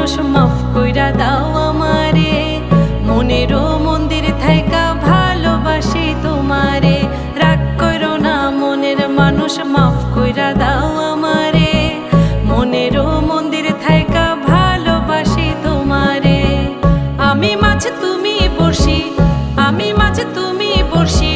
মানুষ মাফ কইরা দাও আমারে, মনেরও মন্দির থাইকা ভালোবাসি তোমারে। রাগ কইরো না মনের মানুষ মাফ কইরা দাও আমারে, মনেরও মন্দির থাইকা ভালোবাসি তোমারে। আমি মাছ তুমি বড়শি, আমি মাছ তুমি বড়শি।